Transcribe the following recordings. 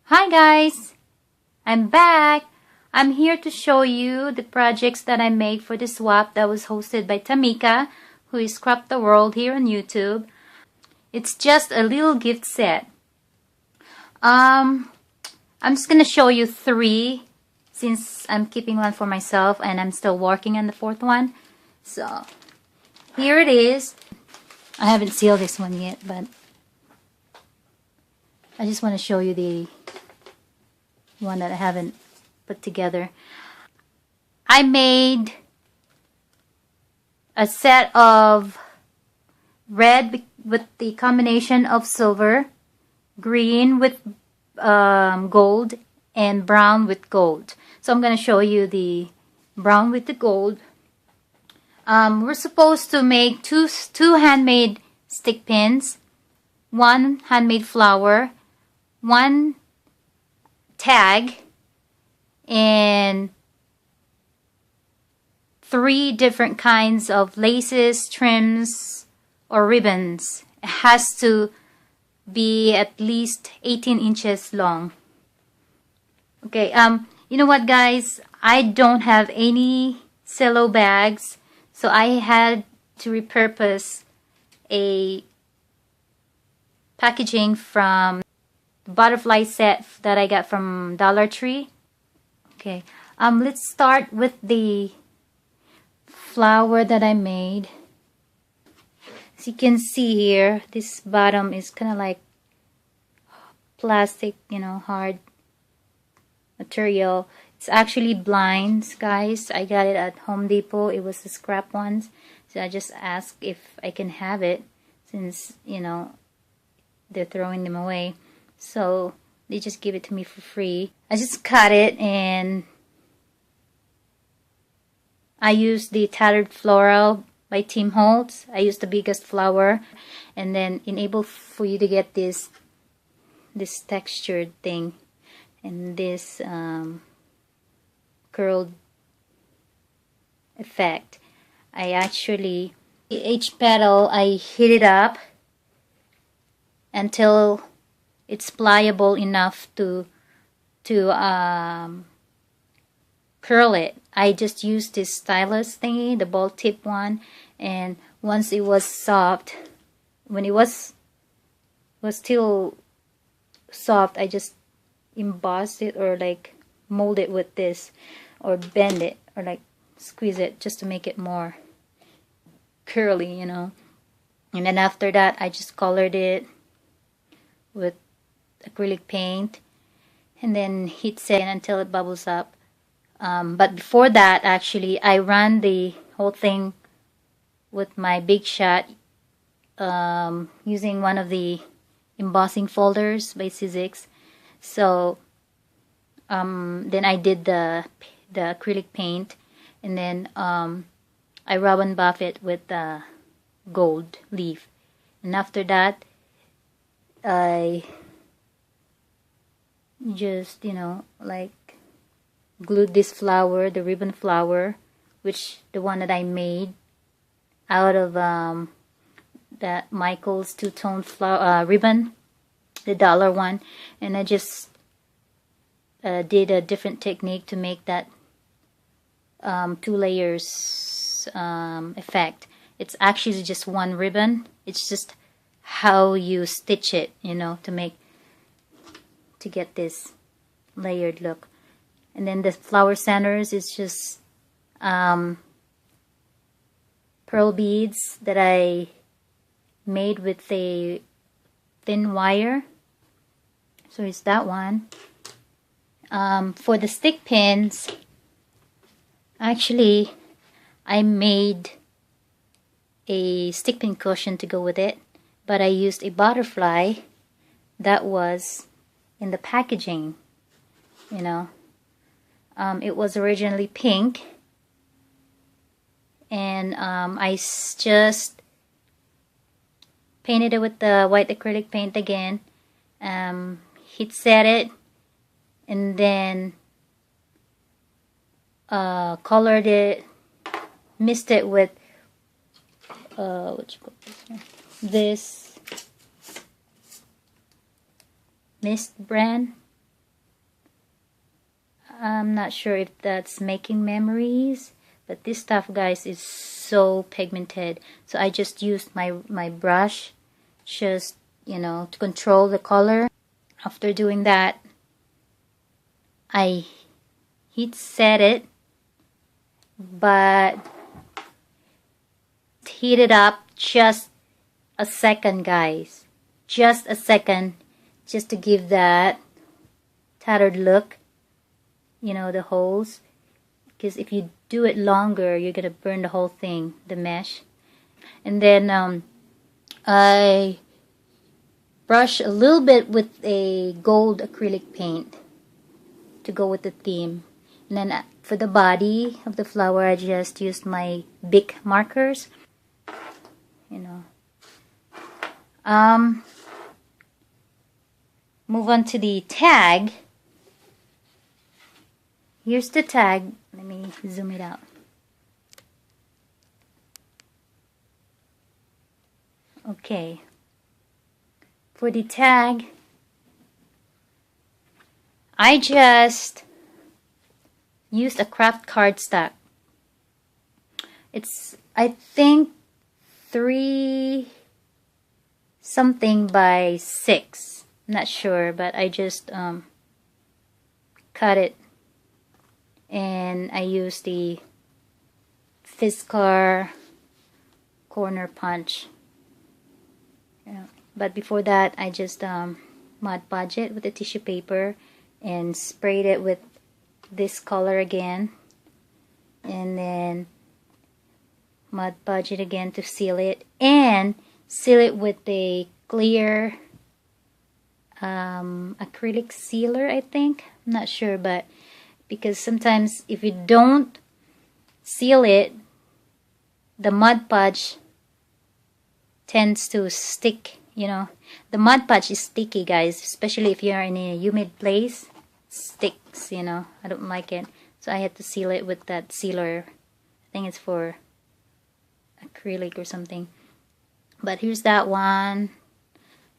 Hi guys! I'm back! I'm here to show you the projects that I made for the swap that was hosted by Tamika, who is Scrapdaworld here on YouTube. It's just a little gift set. I'm just gonna show you 3 since I'm keeping one for myself and I'm still working on the 4th one. So, here it is. I haven't sealed this one yet, but I just want to show you the one that I haven't put together. I made a set of red with the combination of silver, green with gold, and brown with gold. So I'm going to show you the brown with the gold. We're supposed to make two handmade stick pins, 1 handmade flower, 1 tag, and 3 different kinds of laces, trims, or ribbons. It has to be at least 18 inches long. Okay, you know what guys? I don't have any cello bags, so I had to repurpose a packaging from the butterfly set that I got from Dollar Tree. Okay, let's start with the flower that I made. As you can see here, this bottom is kind of like plastic, you know, hard material. It's actually blinds, guys. I got it at Home Depot. It was the scrap ones. So I just asked if I can have it since, you know, they're throwing them away. So they just give it to me for free. I just cut it and I used the Tattered Floral by Tim Holtz. I used the biggest flower and then enable for you to get this textured thing and this curled effect. I actually, each petal I heat it up until it's pliable enough to curl it. I just used this stylus thingy, the ball tip one, and once it was soft, when it was still soft, I just embossed it or like mold it with this or bend it or like squeeze it just to make it more curly, you know. And then after that I just colored it with acrylic paint and then heat set until it bubbles up. But before that, actually I ran the whole thing with my Big Shot using one of the embossing folders by Sizzix. So then I did the acrylic paint and then I rub and buff it with the gold leaf, and after that I just, you know, like glued this flower, the ribbon flower, which the one that I made out of that Michael's two-tone flower ribbon, the dollar one, and I just did a different technique to make that 2 layers effect. It's actually just 1 ribbon. It's just how you stitch it, you know, to get this layered look. And then the flower centers is just pearl beads that I made with a thin wire. So it's that one. For the stick pins, actually I made a stick pin cushion to go with it, but I used a butterfly that was in the packaging, you know. It was originally pink, and I just painted it with the white acrylic paint again, heat set it, and then colored it, mixed it with this mist brand I'm not sure if that's making memories, but this stuff, guys, is so pigmented. So I just used my brush, just, you know, to control the color. After doing that, I heat set it, but heat it up just a second, guys. Just a second, just to give that tattered look, you know, the holes. Because if you do it longer, you're gonna burn the whole thing, the mesh. And then I brush a little bit with a gold acrylic paint to go with the theme. And then for the body of the flower, I just used my Bic markers, you know. Move on to the tag. Here's the tag. Let me zoom it out. Okay. For the tag, I just used a craft cardstock. It's, I think, 3 something by 6. I'm not sure, but I just cut it, and I used the Fiskar corner punch. Yeah. But before that, I just Mod Podge it with a tissue paper and sprayed it with this color again, and then Mod Podge it again to seal it, and seal it with a clear acrylic sealer, I think. I'm not sure, but because sometimes if you don't seal it, the Mod Podge tends to stick, you know. The Mod Podge is sticky, guys, especially if you're in a humid place. It sticks, you know. I don't like it, so I had to seal it with that sealer. I think it's for acrylic or something. But here's that one.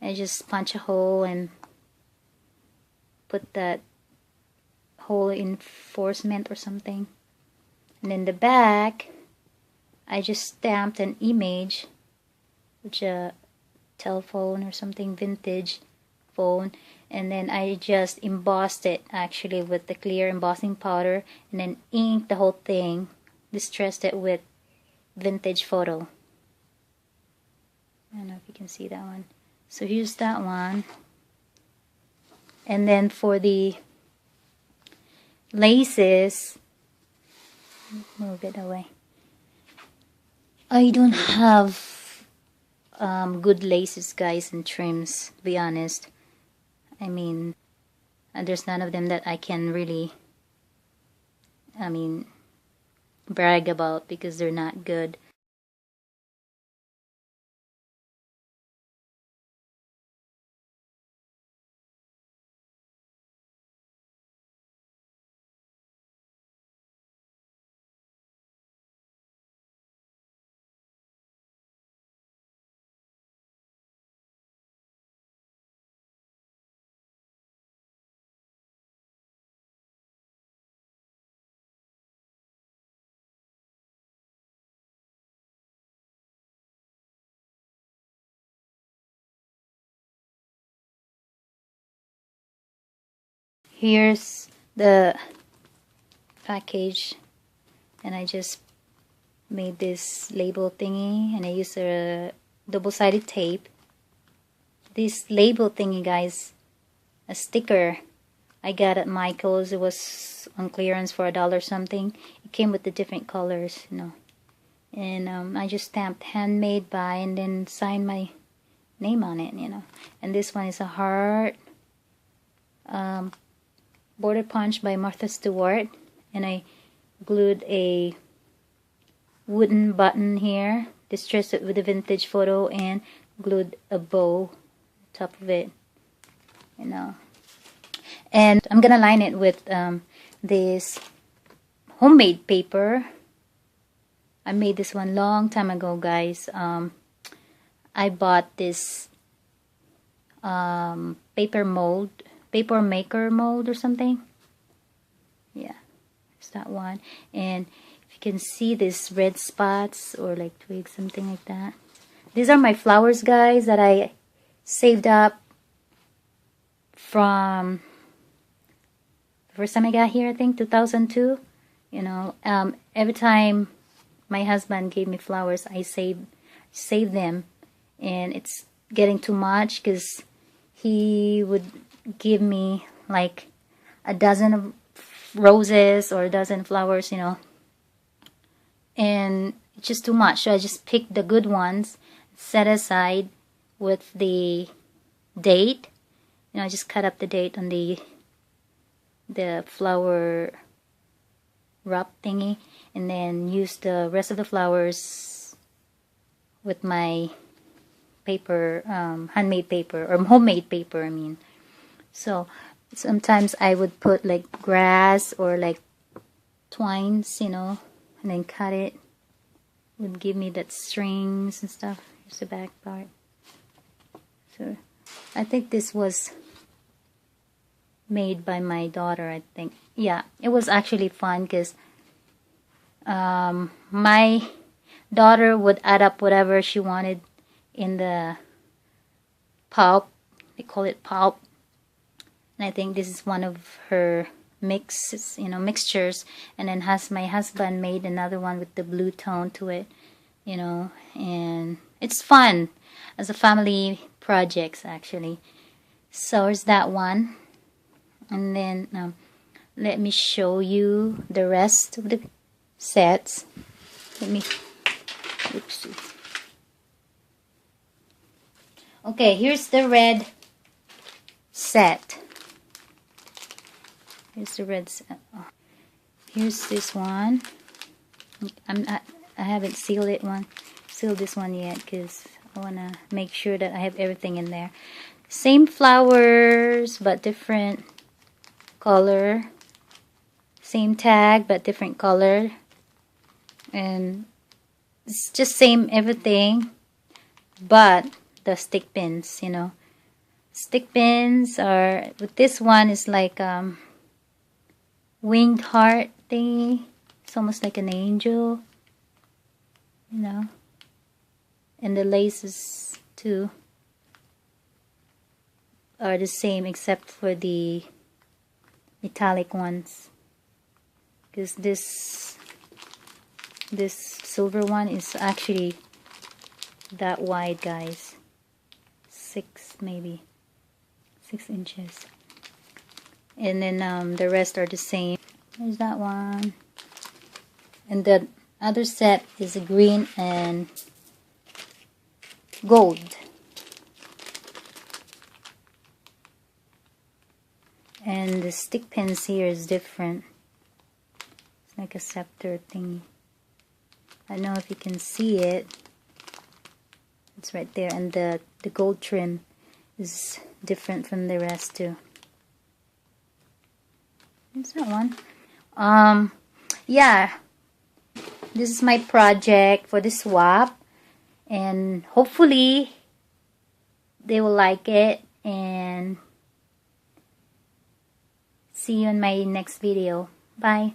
I just punch a hole and put that hole reinforcement or something. And in the back, I just stamped an image, which a telephone or something, vintage phone, and then I just embossed it actually with the clear embossing powder, and then inked the whole thing, distressed it with vintage photo. I don't know if you can see that one. So here's that one. And then for the laces, move it away. I don't have good laces, guys, and trims, to be honest. I mean, there's none of them that I can really, brag about, because they're not good. Here's the package, and I just made this label thingy, and I used a double-sided tape. This label thingy, guys, a sticker I got at Michael's. It was on clearance for $1 something. It came with the different colors, you know. And I just stamped handmade by, and then signed my name on it, you know. And this one is a heart border punch by Martha Stewart, and I glued a wooden button here, distressed it with a vintage photo, and glued a bow top of it, you know. And I'm gonna line it with this homemade paper. I made this one long time ago, guys. I bought this paper maker mold or something. Yeah, there's that one. And if you can see these red spots or like twigs, something like that. These are my flowers, guys, that I saved up from the first time I got here, I think 2002. You know, every time my husband gave me flowers, I save them, and it's getting too much because he would give me like a dozen of roses or a dozen flowers, you know, and it's just too much. So I just picked the good ones, set aside with the date. You know, I just cut up the date on the flower wrap thingy, and then use the rest of the flowers with my paper, handmade paper or homemade paper, I mean. So sometimes I would put like grass or like twines, you know, and then cut it. Would give me that strings and stuff. Here's the back part. So I think this was made by my daughter, I think. Yeah, it was actually fun because my daughter would add up whatever she wanted in the pulp. They call it pulp. And I think this is one of her mixes, you know, mixtures. And then my husband made another one with the blue tone to it, you know. And it's fun as a family project, actually. So there's that one. And then let me show you the rest of the sets. Let me, oopsie. Okay, here's the red set. Here's the red set. Oh. Here's this one. I haven't sealed this one yet because I want to make sure that I have everything in there. Same flowers but different color. Same tag but different color. And it's just same everything but the stick pins, you know. Stick pins are, with this one is like winged heart thingy. It's almost like an angel, you know. And the laces too are the same except for the metallic ones, because this silver one is actually that wide, guys. 6 inches. And then the rest are the same. There's that one. And the other set is green and gold. And the stick pins here is different. It's like a scepter thingy. I don't know if you can see it. It's right there. And the gold trim is different from the rest too. There's that one. Yeah. This is my project for the swap. And hopefully they will like it. And see you in my next video. Bye.